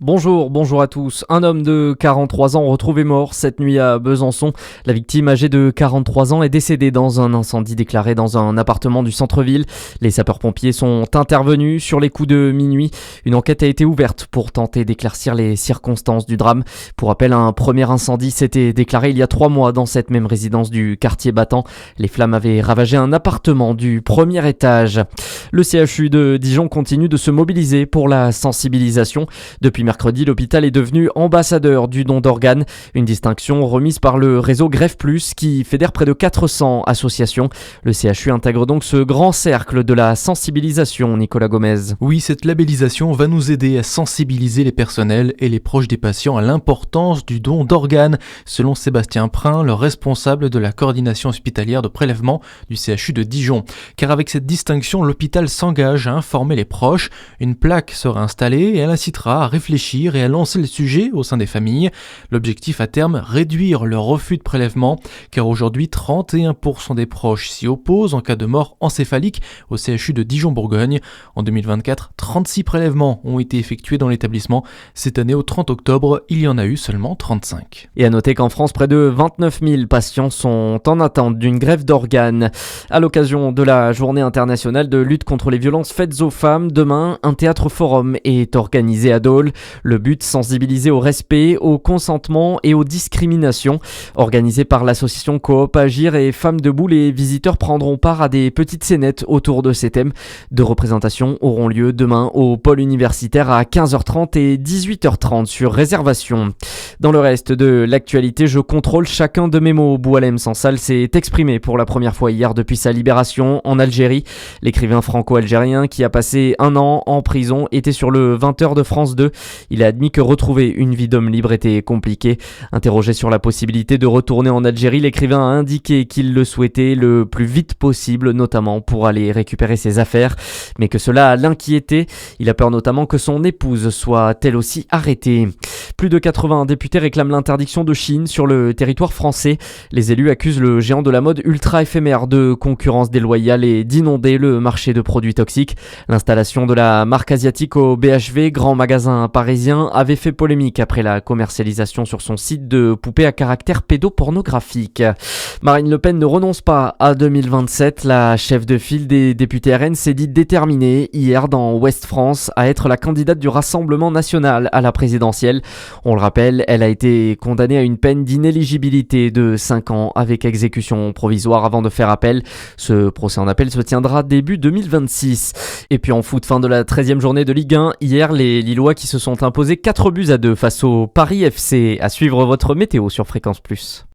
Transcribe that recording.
Bonjour à tous. Un homme de 43 ans retrouvé mort cette nuit à Besançon. La victime âgée de 43 ans est décédée dans un incendie déclaré dans un appartement du centre-ville. Les sapeurs-pompiers sont intervenus sur les coups de minuit. Une enquête a été ouverte pour tenter d'éclaircir les circonstances du drame. Pour rappel, un premier incendie s'était déclaré il y a 3 mois dans cette même résidence du quartier battant. Les flammes avaient ravagé un appartement du premier étage. Le CHU de Dijon continue de se mobiliser pour la sensibilisation. Depuis mercredi, l'hôpital est devenu ambassadeur du don d'organes, une distinction remise par le réseau Greffe Plus qui fédère près de 400 associations. Le CHU intègre donc ce grand cercle de la sensibilisation, Nicolas Gomez. Oui, cette labellisation va nous aider à sensibiliser les personnels et les proches des patients à l'importance du don d'organes, selon Sébastien Prin, le responsable de la coordination hospitalière de prélèvement du CHU de Dijon. Car avec cette distinction, l'hôpital s'engage à informer les proches. Une plaque sera installée et elle incitera à réfléchir et à lancer le sujet au sein des familles. L'objectif à terme, réduire le refus de prélèvement, car aujourd'hui 31% des proches s'y opposent en cas de mort encéphalique au CHU de Dijon-Bourgogne. En 2024, 36 prélèvements ont été effectués dans l'établissement. Cette année, au 30 octobre, il y en a eu seulement 35. Et à noter qu'en France, près de 29 000 patients sont en attente d'une greffe d'organes. À l'occasion de la journée internationale de lutte contre les violences faites aux femmes, demain, un théâtre forum est organisé à Dole. Le but, sensibiliser au respect, au consentement et aux discriminations. Organisé par l'association Coop Agir et Femmes Debout, les visiteurs prendront part à des petites scénettes autour de ces thèmes. Deux représentations auront lieu demain au pôle universitaire à 15h30 et 18h30 sur réservation. Dans le reste de l'actualité, je contrôle chacun de mes mots. Boualem Sansal s'est exprimé pour la première fois hier depuis sa libération en Algérie. L'écrivain franco-algérien qui a passé 1 an en prison était sur le 20h de France 2. Il a admis que retrouver une vie d'homme libre était compliqué. Interrogé sur la possibilité de retourner en Algérie, l'écrivain a indiqué qu'il le souhaitait le plus vite possible, notamment pour aller récupérer ses affaires, mais que cela l'inquiétait. Il a peur notamment que son épouse soit elle aussi arrêtée. Plus de 80 députés réclament l'interdiction de Chine sur le territoire français. Les élus accusent le géant de la mode ultra éphémère de concurrence déloyale et d'inonder le marché de produits toxiques. L'installation de la marque asiatique au BHV, grand magasin parisien, avait fait polémique après la commercialisation sur son site de poupées à caractère pédopornographique. Marine Le Pen ne renonce pas à 2027. La chef de file des députés RN s'est dit déterminée hier dans Ouest France à être la candidate du Rassemblement national à la présidentielle. On le rappelle, elle a été condamnée à une peine d'inéligibilité de 5 ans avec exécution provisoire avant de faire appel. Ce procès en appel se tiendra début 2026. Et puis en foot, fin de la 13e journée de Ligue 1, hier les Lillois qui se sont imposés 4-2 face au Paris FC. À suivre votre météo sur Fréquence Plus.